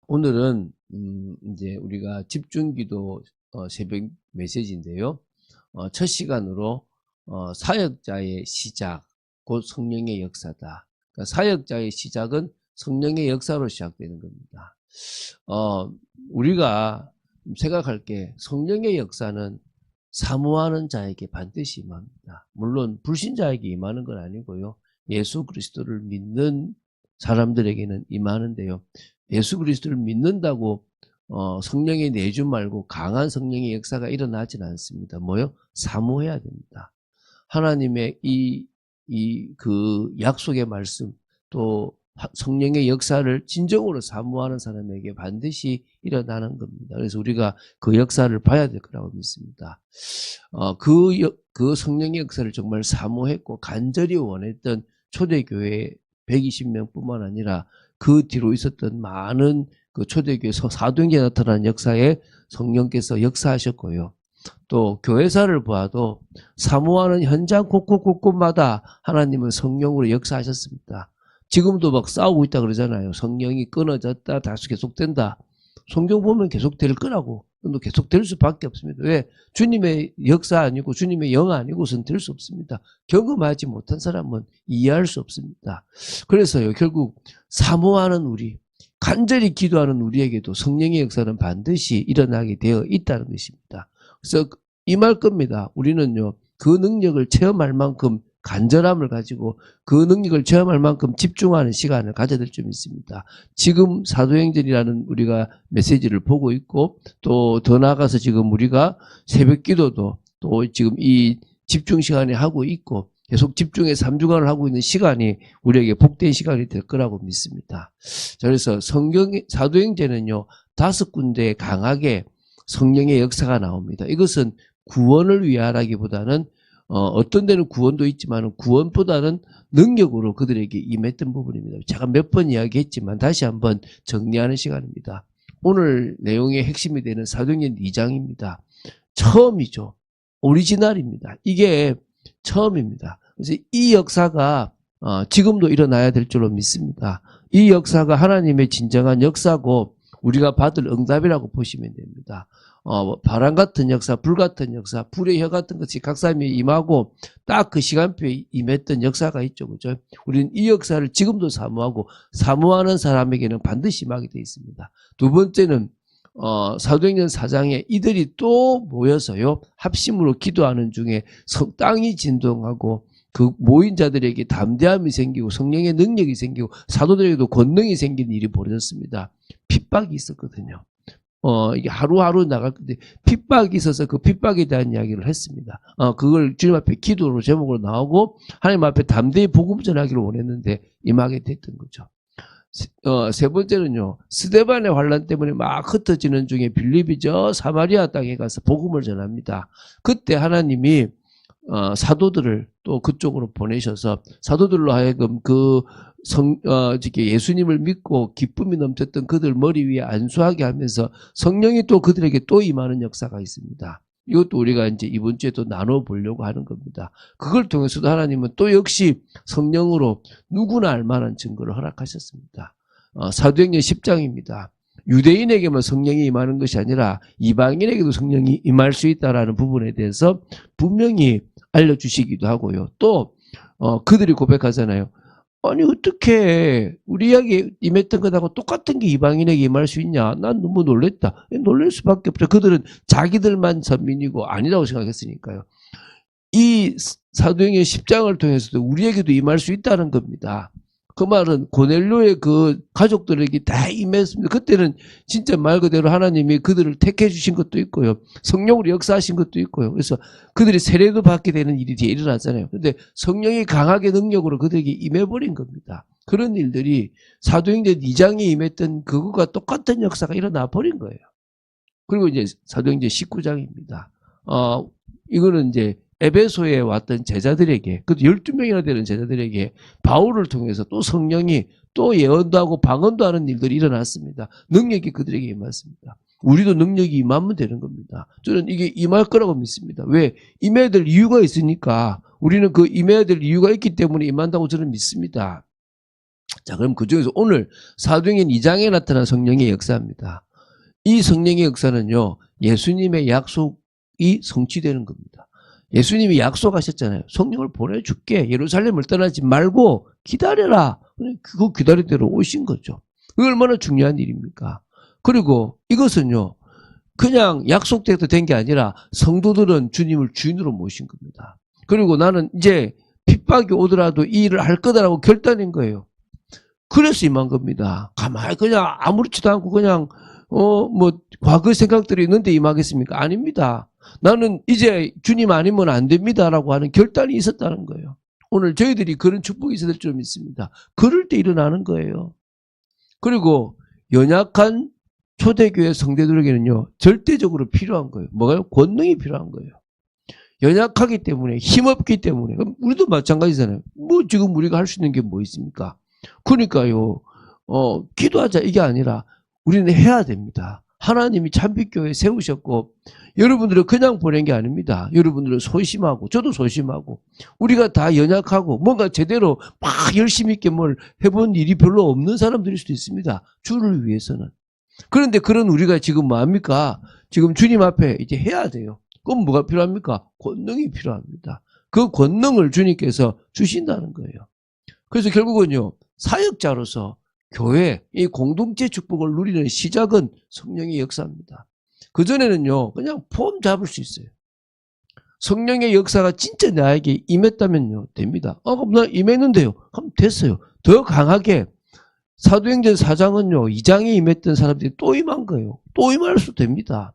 오늘은 이제 우리가 집중기도 새벽 메시지인데요. 첫 시간으로 사역자의 시작, 곧 성령의 역사다. 그러니까 사역자의 시작은 성령의 역사로 시작되는 겁니다. 우리가 생각할 게 성령의 역사는 사모하는 자에게 반드시 임합니다. 물론 불신자에게 임하는 건 아니고요. 예수 그리스도를 믿는 사람들에게는 임하는데요. 예수 그리스도를 믿는다고 성령의 내주 말고 강한 성령의 역사가 일어나지는 않습니다. 뭐요? 사모해야 됩니다. 하나님의 그 약속의 말씀 또 성령의 역사를 진정으로 사모하는 사람에게 반드시 일어나는 겁니다. 그래서 우리가 그 역사를 봐야 될 거라고 믿습니다. 그 성령의 역사를 정말 사모했고 간절히 원했던 초대교회 120명뿐만 아니라 그 뒤로 있었던 많은 그 초대교회 사도행전에 나타난 역사에 성령께서 역사하셨고요. 또 교회사를 보아도 사모하는 현장 곳곳마다 하나님은 성령으로 역사하셨습니다. 지금도 막 싸우고 있다 그러잖아요. 성령이 끊어졌다, 다시 계속된다. 성경 보면 계속될 거라고. 또 계속될 수밖에 없습니다. 왜? 주님의 역사 아니고 주님의 영 아니고선 될 수 없습니다. 경험하지 못한 사람은 이해할 수 없습니다. 그래서요, 결국 사모하는 우리, 간절히 기도하는 우리에게도 성령의 역사는 반드시 일어나게 되어 있다는 것입니다. 그래서 임할 겁니다. 우리는요, 그 능력을 체험할 만큼 간절함을 가지고 그 능력을 체험할 만큼 집중하는 시간을 가져야 될 점이 있습니다. 지금 사도행전이라는 우리가 메시지를 보고 있고 또 더 나아가서 지금 우리가 새벽 기도도 또 지금 이 집중 시간에 하고 있고 계속 집중해 3주간을 하고 있는 시간이 우리에게 복된 시간이 될 거라고 믿습니다. 그래서 사도행전은요, 5군데 강하게 성령의 역사가 나옵니다. 이것은 구원을 위하라기보다는 어떤 데는 구원도 있지만 구원보다는 능력으로 그들에게 임했던 부분입니다. 제가 몇 번 이야기했지만 다시 한번 정리하는 시간입니다. 오늘 내용의 핵심이 되는 사도행전 2장입니다. 처음이죠. 오리지널입니다. 이게 처음입니다. 그래서 이 역사가 지금도 일어나야 될 줄로 믿습니다. 이 역사가 하나님의 진정한 역사고 우리가 받을 응답이라고 보시면 됩니다. 바람 같은 역사, 불 같은 역사, 불의 혀 같은 것이 각 사람이 임하고 딱 그 시간표에 임했던 역사가 있죠. 그죠? 우리는 이 역사를 지금도 사모하고 사모하는 사람에게는 반드시 임하게 되어 있습니다. 두 번째는 사도행전 4장에 이들이 또 모여서요, 합심으로 기도하는 중에 땅이 진동하고 그 모인 자들에게 담대함이 생기고 성령의 능력이 생기고 사도들에게도 권능이 생기는 일이 벌어졌습니다. 핍박이 있었거든요. 이게 하루하루 나갈 건데 핍박이 있어서 그 핍박에 대한 이야기를 했습니다. 그걸 주님 앞에 기도로 제목으로 나오고 하나님 앞에 담대히 복음 전하기를 원했는데 임하게 됐던 거죠. 세 번째는요, 스데반의 환란 때문에 막 흩어지는 중에 빌립이 저 사마리아 땅에 가서 복음을 전합니다. 그때 하나님이 사도들을 또 그쪽으로 보내셔서 사도들로 하여금 예수님을 믿고 기쁨이 넘쳤던 그들 머리 위에 안수하게 하면서 성령이 또 그들에게 또 임하는 역사가 있습니다. 이것도 우리가 이제 이번 주에 또 나눠 보려고 하는 겁니다. 그걸 통해서도 하나님은 또 역시 성령으로 누구나 알만한 증거를 허락하셨습니다. 사도행전 10장입니다. 유대인에게만 성령이 임하는 것이 아니라 이방인에게도 성령이 임할 수 있다는 부분에 대해서 분명히 알려주시기도 하고요. 또 그들이 고백하잖아요. 아니 어떻게 우리에게 임했던 것하고 똑같은 게 이방인에게 임할 수 있냐. 난 너무 놀랬다. 놀랄 수밖에 없죠. 그들은 자기들만 선민이고 아니라고 생각했으니까요. 이 사도행전 10장을 통해서도 우리에게도 임할 수 있다는 겁니다. 그 말은 고넬료의 그 가족들에게 다 임했습니다. 그때는 진짜 말 그대로 하나님이 그들을 택해 주신 것도 있고요. 성령으로 역사하신 것도 있고요. 그래서 그들이 세례도 받게 되는 일이 뒤에 일어나잖아요. 그런데 성령이 강하게 능력으로 그들에게 임해버린 겁니다. 그런 일들이 사도행전 2장에 임했던 그것과 똑같은 역사가 일어나 버린 거예요. 그리고 이제 사도행전 19장입니다. 이거는 이제 에베소에 왔던 제자들에게, 그 12명이나 되는 제자들에게 바울을 통해서 또 성령이 또 예언도 하고 방언도 하는 일들이 일어났습니다. 능력이 그들에게 임했습니다. 우리도 능력이 임하면 되는 겁니다. 저는 이게 임할 거라고 믿습니다. 왜? 임해야 될 이유가 있으니까 우리는 그 임해야 될 이유가 있기 때문에 임한다고 저는 믿습니다. 자, 그럼 그 중에서 오늘 사도행전 2장에 나타난 성령의 역사입니다. 이 성령의 역사는요, 예수님의 약속이 성취되는 겁니다. 예수님이 약속하셨잖아요. 성령을 보내줄게. 예루살렘을 떠나지 말고 기다려라. 그거 기다리대로 오신 거죠. 그게 얼마나 중요한 일입니까? 그리고 이것은요, 그냥 약속대로 된 게 아니라 성도들은 주님을 주인으로 모신 겁니다. 그리고 나는 이제 핍박이 오더라도 이 일을 할 거다라고 결단인 거예요. 그래서 임한 겁니다. 가만히 그냥 아무렇지도 않고 그냥 과거 생각들이 있는데 임하겠습니까? 아닙니다. 나는 이제 주님 아니면 안 됩니다라고 하는 결단이 있었다는 거예요. 오늘 저희들이 그런 축복이 있어야 될 줄 믿습니다. 그럴 때 일어나는 거예요. 그리고 연약한 초대교회 성도들에게는요, 절대적으로 필요한 거예요. 뭐가요? 권능이 필요한 거예요. 연약하기 때문에, 힘없기 때문에. 그럼 우리도 마찬가지잖아요. 뭐 지금 우리가 할 수 있는 게 뭐 있습니까? 그러니까요, 기도하자 이게 아니라 우리는 해야 됩니다. 하나님이 참빛교회 세우셨고 여러분들을 그냥 보낸 게 아닙니다. 여러분들은 소심하고 저도 소심하고 우리가 다 연약하고 뭔가 제대로 막 열심히 있게 뭘 해본 일이 별로 없는 사람들일 수도 있습니다. 주를 위해서는. 그런데 그런 우리가 지금 뭐합니까? 지금 주님 앞에 이제 해야 돼요. 그럼 뭐가 필요합니까? 권능이 필요합니다. 그 권능을 주님께서 주신다는 거예요. 그래서 결국은요, 사역자로서 교회, 이 공동체 축복을 누리는 시작은 성령의 역사입니다. 그전에는요, 그냥 폼 잡을 수 있어요. 성령의 역사가 진짜 나에게 임했다면요, 됩니다. 그럼 나 임했는데요. 그럼 됐어요. 더 강하게 사도행전 4장은요, 2장에 임했던 사람들이 또 임한 거예요. 또 임할 수도 됩니다.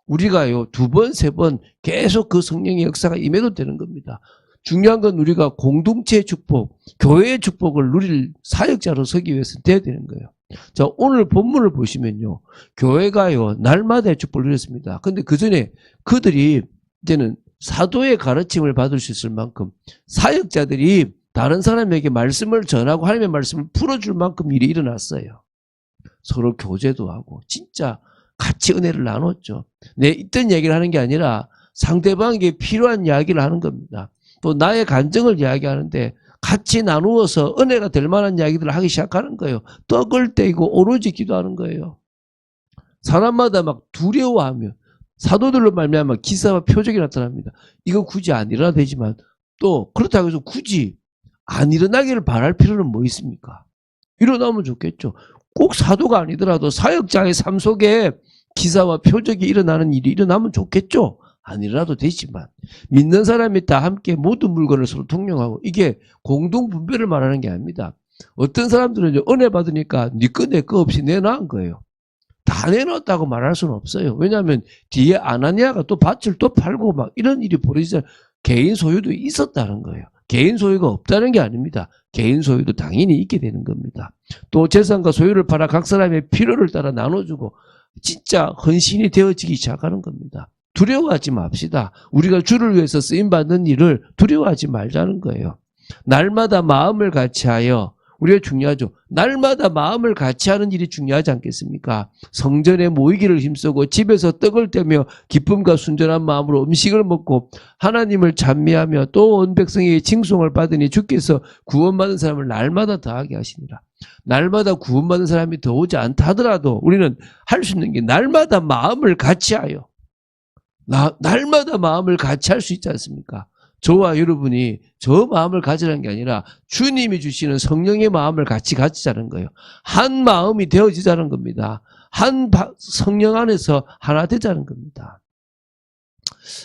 우리가요, 2번, 3번 계속 그 성령의 역사가 임해도 되는 겁니다. 중요한 건 우리가 공동체의 축복, 교회의 축복을 누릴 사역자로 서기 위해서 돼야 되는 거예요. 자, 오늘 본문을 보시면요, 교회가요, 날마다의 축복을 누렸습니다. 근데 그 전에 그들이 이제는 사도의 가르침을 받을 수 있을 만큼 사역자들이 다른 사람에게 말씀을 전하고 하나님의 말씀을 풀어줄 만큼 일이 일어났어요. 서로 교제도 하고 진짜 같이 은혜를 나눴죠. 내 있던 얘기를 하는 게 아니라 상대방에게 필요한 이야기를 하는 겁니다. 또 나의 간증을 이야기하는데 같이 나누어서 은혜가 될 만한 이야기들을 하기 시작하는 거예요. 떡을 떼고 오로지 기도하는 거예요. 사람마다 막 두려워하며 사도들로 말미암아 기사와 표적이 나타납니다. 이거 굳이 안 일어나도 되지만 또 그렇다고 해서 굳이 안 일어나기를 바랄 필요는 뭐 있습니까? 일어나면 좋겠죠. 꼭 사도가 아니더라도 사역자의 삶 속에 기사와 표적이 일어나는 일이 일어나면 좋겠죠. 안 일어나도 되지만 믿는 사람이 다 함께 모든 물건을 서로 통용하고 이게 공동분배를 말하는 게 아닙니다. 어떤 사람들은 은혜 받으니까 네 거 내 거 없이 내놓은 거예요. 다 내놓았다고 말할 수는 없어요. 왜냐하면 뒤에 아나니아가 또 밭을 또 팔고 막 이런 일이 벌어지잖아요. 개인 소유도 있었다는 거예요. 개인 소유가 없다는 게 아닙니다. 개인 소유도 당연히 있게 되는 겁니다. 또 재산과 소유를 팔아 각 사람의 필요를 따라 나눠주고 진짜 헌신이 되어지기 시작하는 겁니다. 두려워하지 맙시다. 우리가 주를 위해서 쓰임받는 일을 두려워하지 말자는 거예요. 날마다 마음을 같이하여 우리가 중요하죠. 날마다 마음을 같이 하는 일이 중요하지 않겠습니까? 성전에 모이기를 힘쓰고 집에서 떡을 떼며 기쁨과 순전한 마음으로 음식을 먹고 하나님을 찬미하며 또 온 백성에게 칭송을 받으니 주께서 구원받은 사람을 날마다 더하게 하시니라. 날마다 구원받은 사람이 더 오지 않다 하더라도 우리는 할 수 있는 게 날마다 마음을 같이하여 날마다 마음을 같이 할 수 있지 않습니까? 저와 여러분이 저 마음을 가지라는 게 아니라 주님이 주시는 성령의 마음을 같이 가지자는 거예요. 한 마음이 되어지자는 겁니다. 한 성령 안에서 하나 되자는 겁니다.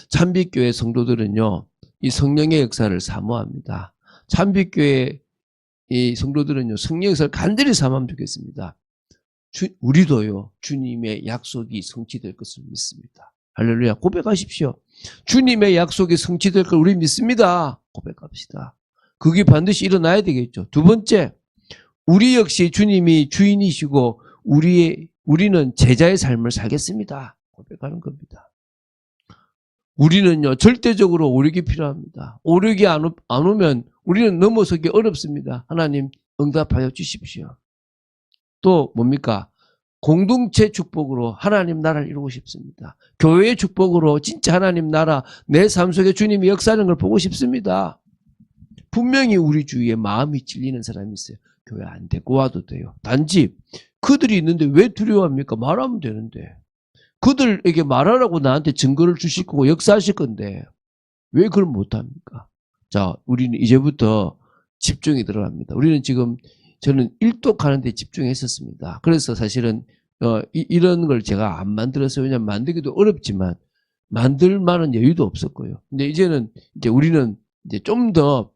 참빛교회 성도들은요, 이 성령의 역사를 사모합니다. 참빛교회 이 성도들은요, 성령의 역사를 간절히 사모하면 좋겠습니다. 우리도요, 주님의 약속이 성취될 것을 믿습니다. 할렐루야. 고백하십시오. 주님의 약속이 성취될 걸 우리 믿습니다. 고백합시다. 그게 반드시 일어나야 되겠죠. 두 번째, 우리 역시 주님이 주인이시고 우리는 제자의 삶을 살겠습니다. 고백하는 겁니다. 우리는요, 절대적으로 오력이 필요합니다. 오력이 안 오면 우리는 넘어서기 어렵습니다. 하나님 응답하여 주십시오. 또 뭡니까? 공동체 축복으로 하나님 나라를 이루고 싶습니다. 교회의 축복으로 진짜 하나님 나라, 내 삶 속에 주님이 역사하는 걸 보고 싶습니다. 분명히 우리 주위에 마음이 찔리는 사람이 있어요. 교회 안 데리고 와도 돼요. 단지 그들이 있는데 왜 두려워합니까? 말하면 되는데. 그들에게 말하라고 나한테 증거를 주실 거고 역사하실 건데 왜 그걸 못합니까? 자, 우리는 이제부터 집중이 들어갑니다. 우리는 지금 저는 일독하는 데 집중했었습니다. 그래서 사실은 이런 걸 제가 안 만들었어요. 왜냐하면 만들기도 어렵지만 만들 만한 여유도 없었고요. 근데 이제는 이제 우리는 이제 좀 더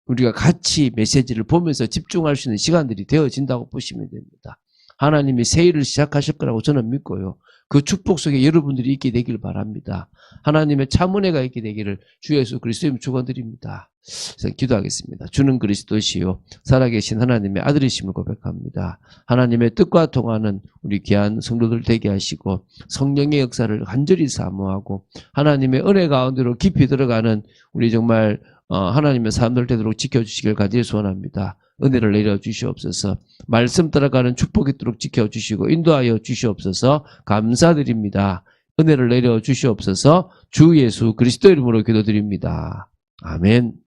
우리가 같이 메시지를 보면서 집중할 수 있는 시간들이 되어진다고 보시면 됩니다. 하나님이 새 일을 시작하실 거라고 저는 믿고요. 그 축복 속에 여러분들이 있게 되길 바랍니다. 하나님의 참 은혜가 있게 되기를 주 예수 그리스도님 축원드립니다. 기도하겠습니다. 주는 그리스도시요 살아계신 하나님의 아들이심을 고백합니다. 하나님의 뜻과 통하는 우리 귀한 성도들 되게 하시고 성령의 역사를 간절히 사모하고 하나님의 은혜 가운데로 깊이 들어가는 우리 정말 하나님의 사람들 되도록 지켜주시길 간절히 소원합니다. 은혜를 내려주시옵소서. 말씀 따라가는 축복이 있도록 지켜주시고 인도하여 주시옵소서. 감사드립니다. 은혜를 내려주시옵소서. 주 예수 그리스도 이름으로 기도드립니다. 아멘.